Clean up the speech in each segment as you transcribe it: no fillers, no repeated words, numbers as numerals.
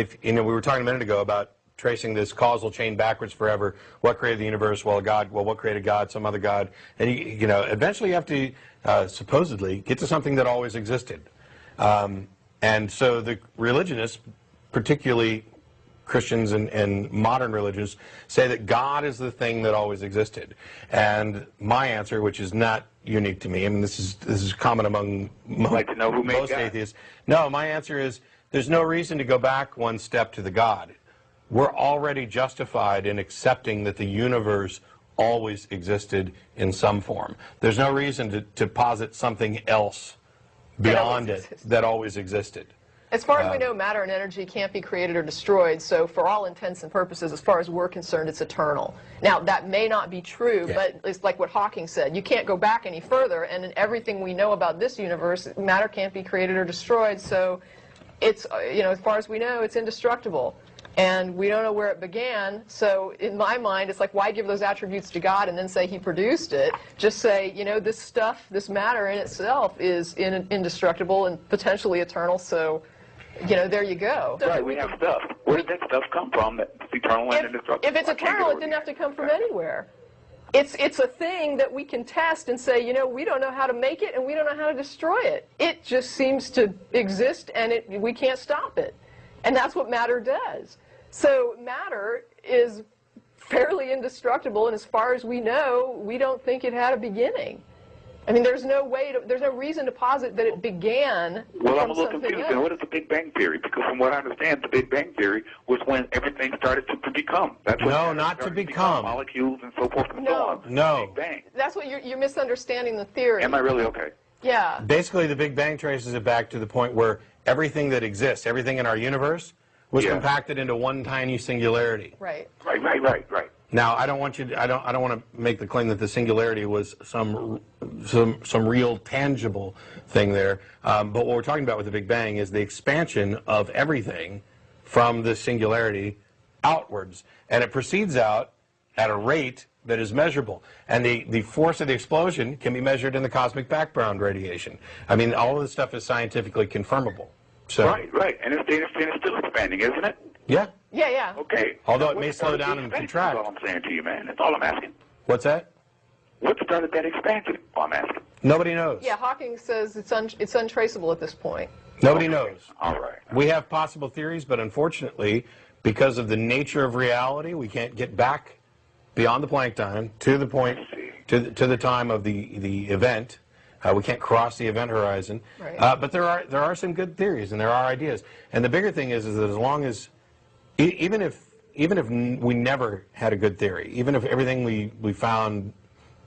if we were talking a minute ago about tracing this causal chain backwards forever. What created the universe? Well, God. Well, what created God? Some other God. And eventually you have to supposedly get to something that always existed. And so the religionists, particularly Christians and modern religions, say that God is the thing that always existed. And my answer, which is not unique to me, I mean this is common among like to know who made most God. atheists. No, my answer is there's no reason to go back one step to the God. We're already justified in accepting that the universe always existed in some form. There's no reason to posit something else beyond it that always existed. As far as we know, matter and energy can't be created or destroyed, so for all intents and purposes, as far as we're concerned, it's eternal. Now, that may not be true, but it's like what Hawking said. You can't go back any further, and in everything we know about this universe, matter can't be created or destroyed, so it's, as far as we know, it's indestructible. And we don't know where it began, so in my mind, it's like, why give those attributes to God and then say He produced it? Just say, this stuff, this matter in itself is indestructible and potentially eternal, so, there you go. Right, we have stuff. Where did that stuff come from that's eternal and indestructible? If it's eternal, it didn't have to come from anywhere. It's a thing that we can test and say, we don't know how to make it and we don't know how to destroy it. It just seems to exist and we can't stop it. And that's what matter does. So matter is fairly indestructible, and as far as we know, we don't think it had a beginning. I mean, there's no reason to posit that it began Well, I'm from a little something confused. else. What is the Big Bang Theory? Because from what I understand, the Big Bang Theory was when everything started to become. That's No, not to become. Molecules and so forth and so on. No. Big Bang. That's what you're misunderstanding the theory. Am I really okay? Yeah. Basically, the Big Bang traces it back to the point where everything that exists, everything in our universe, was compacted into one tiny singularity. Right. Right. Now, I don't want to make the claim that the singularity was some real tangible thing there. But what we're talking about with the Big Bang is the expansion of everything from the singularity outwards, and it proceeds out at a rate that is measurable. And the force of the explosion can be measured in the cosmic background radiation. I mean, all of this stuff is scientifically confirmable. So, Right. And it's still expanding, isn't it? Yeah. Yeah. Okay. Although it may slow down and contract. That's all I'm saying to you, man. That's all I'm asking. What's that? What started that expansion? All I'm asking. Nobody knows. Yeah, Hawking says it's untraceable at this point. Nobody knows. All right. We have possible theories, but unfortunately, because of the nature of reality, we can't get back beyond the Planck time to the point, to the time of the event. We can't cross the event horizon. Right. But there are some good theories and there are ideas. And the bigger thing is that as long as, even if we never had a good theory, even if everything we found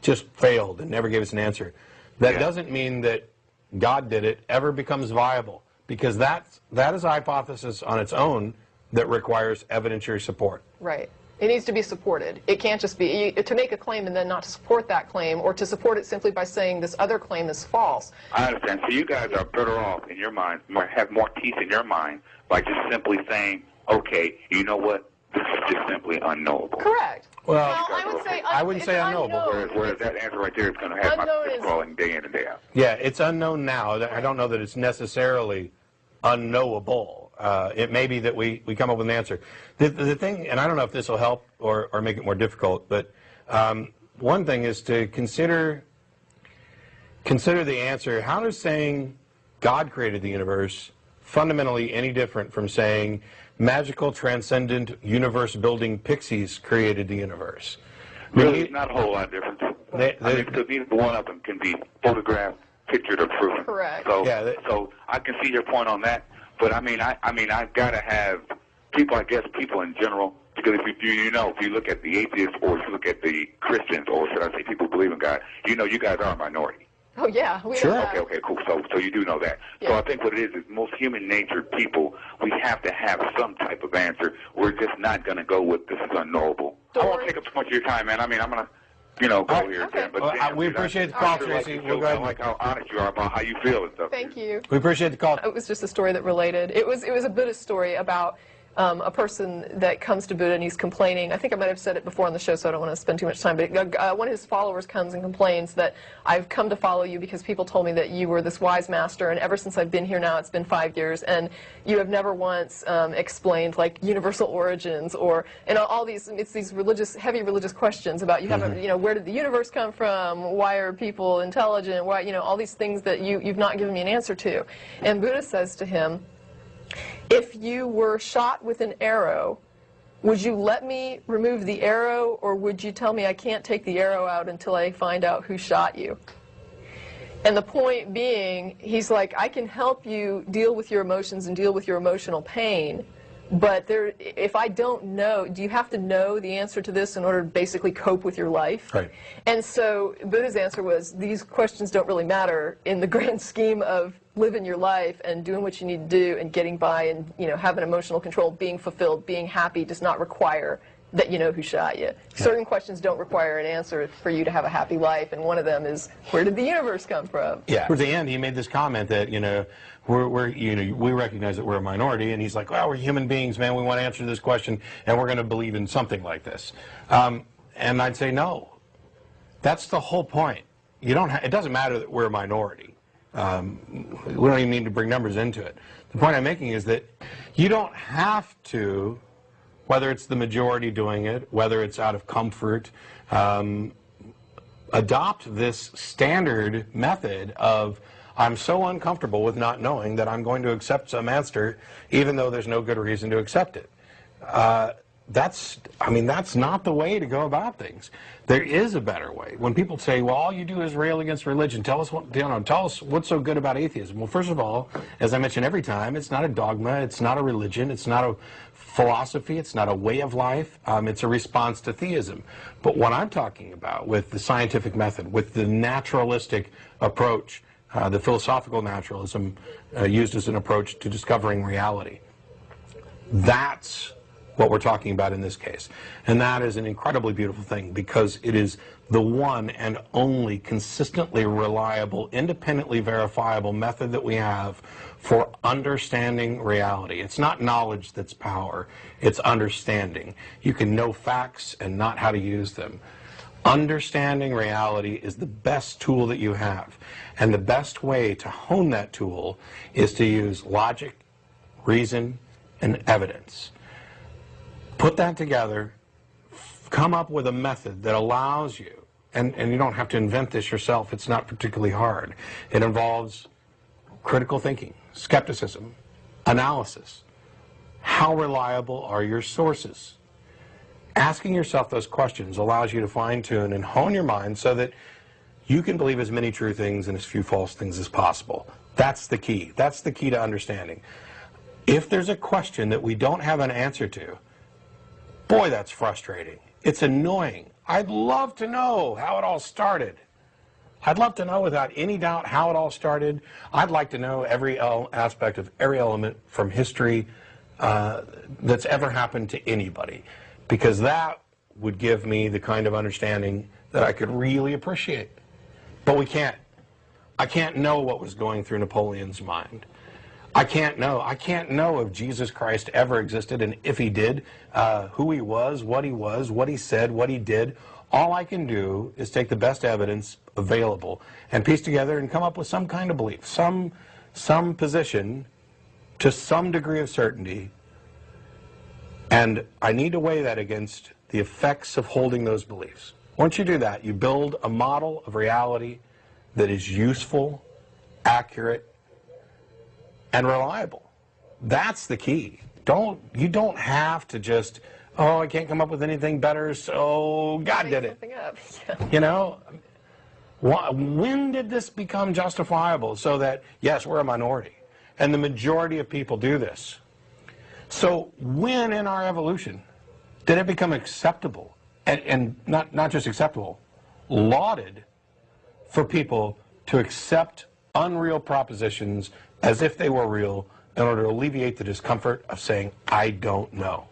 just failed and never gave us an answer, that doesn't mean that God did it ever becomes viable, because that is a hypothesis on its own that requires evidentiary support. Right. It needs to be supported. It can't just be to make a claim and then not to support that claim, or to support it simply by saying this other claim is false. I understand. So you guys are better off in your mind, have more teeth in your mind by just simply saying, okay, you know what, this is just simply unknowable. Correct. Well, I wouldn't say unknowable. Whereas that answer right there is going to have my fist crawling day in and day out. Yeah, it's unknown now. I don't know that it's necessarily unknowable. It may be that we come up with an answer. The thing, and I don't know if this will help or make it more difficult, but one thing is to consider the answer. How does saying God created the universe fundamentally any different from saying magical, transcendent, universe-building pixies created the universe? Really, not a whole lot different. Because neither one of them can be photographed, pictured, or proven. Correct. So, so I can see your point on that. But I've got to have people. I guess people in general, because if you look at the atheists, or if you look at the Christians, or should I say people who believe in God, you guys are a minority. Oh yeah, we sure. Okay, cool. So you do know that. Yeah. So I think what it is most human-natured people, we have to have some type of answer. We're just not going to go with this is unknowable. I won't take up too much of your time, man. I'm going to. Go here, okay. But well, we appreciate the call, Tracy. We'll go ahead. I like how honest you are about how you feel and stuff. Thank you. We appreciate the call. It was just a story that related. It was a Buddhist story about a person that comes to Buddha and he's complaining. I think I might have said it before on the show, so I don't want to spend too much time, but one of his followers comes and complains that I've come to follow you because people told me that you were this wise master, and ever since I've been here now, it's been 5 years, and you have never once explained like universal origins or all these, it's these heavy religious questions about you haven't, where did the universe come from, why are people intelligent, why, all these things that you've not given me an answer to. And Buddha says to him, if you were shot with an arrow, would you let me remove the arrow, or would you tell me I can't take the arrow out until I find out who shot you? And the point being, he's like, I can help you deal with your emotions and deal with your emotional pain, but if I don't know, do you have to know the answer to this in order to basically cope with your life? Right. And so Buddha's answer was, these questions don't really matter in the grand scheme of living your life and doing what you need to do and getting by and having emotional control, being fulfilled, being happy does not require that you know who shot you. Certain questions don't require an answer for you to have a happy life, and one of them is, where did the universe come from? Yeah. Towards the end, he made this comment that we recognize that we're a minority, and he's like, well, we're human beings, man. We want to answer this question, and we're going to believe in something like this. And I'd say no. That's the whole point. It doesn't matter that we're a minority. We don't even need to bring numbers into it. The point I'm making is that you don't have to, whether it's the majority doing it, whether it's out of comfort, adopt this standard method of, I'm so uncomfortable with not knowing that I'm going to accept some answer even though there's no good reason to accept it. That's not the way to go about things. There is a better way. When people say, well, all you do is rail against religion, tell us what's so good about atheism. Well, first of all, as I mention every time, it's not a dogma, it's not a religion, it's not a philosophy, it's not a way of life, it's a response to theism. But what I'm talking about with the scientific method, with the naturalistic approach, the philosophical naturalism used as an approach to discovering reality, that's what we're talking about in this case. And that is an incredibly beautiful thing, because it is the one and only consistently reliable, independently verifiable method that we have for understanding reality. It's not knowledge that's power, it's understanding. You can know facts and not how to use them. Understanding reality is the best tool that you have. And the best way to hone that tool is to use logic, reason, and evidence. Put that together, come up with a method that allows you, and you don't have to invent this yourself, it's not particularly hard. It involves critical thinking, skepticism, analysis. How reliable are your sources? Asking yourself those questions allows you to fine-tune and hone your mind so that you can believe as many true things and as few false things as possible. That's the key. That's the key to understanding. If there's a question that we don't have an answer to, boy, that's frustrating. It's annoying. I'd love to know how it all started. I'd love to know without any doubt how it all started. I'd like to know every aspect of every element from history that's ever happened to anybody, because that would give me the kind of understanding that I could really appreciate. But we can't. I can't know what was going through Napoleon's mind. I can't know if Jesus Christ ever existed, and if he did, who he was, what he said, what he did. All I can do is take the best evidence available and piece together and come up with some kind of belief, some position to some degree of certainty. And I need to weigh that against the effects of holding those beliefs. Once you do that, you build a model of reality that is useful, accurate, and reliable. That's the key. You don't have to just, oh, I can't come up with anything better, so God did it. Yeah. When did this become justifiable? So that, yes, we're a minority, and the majority of people do this. So when in our evolution did it become acceptable, and not just acceptable, lauded for people to accept unreal propositions as if they were real in order to alleviate the discomfort of saying, I don't know?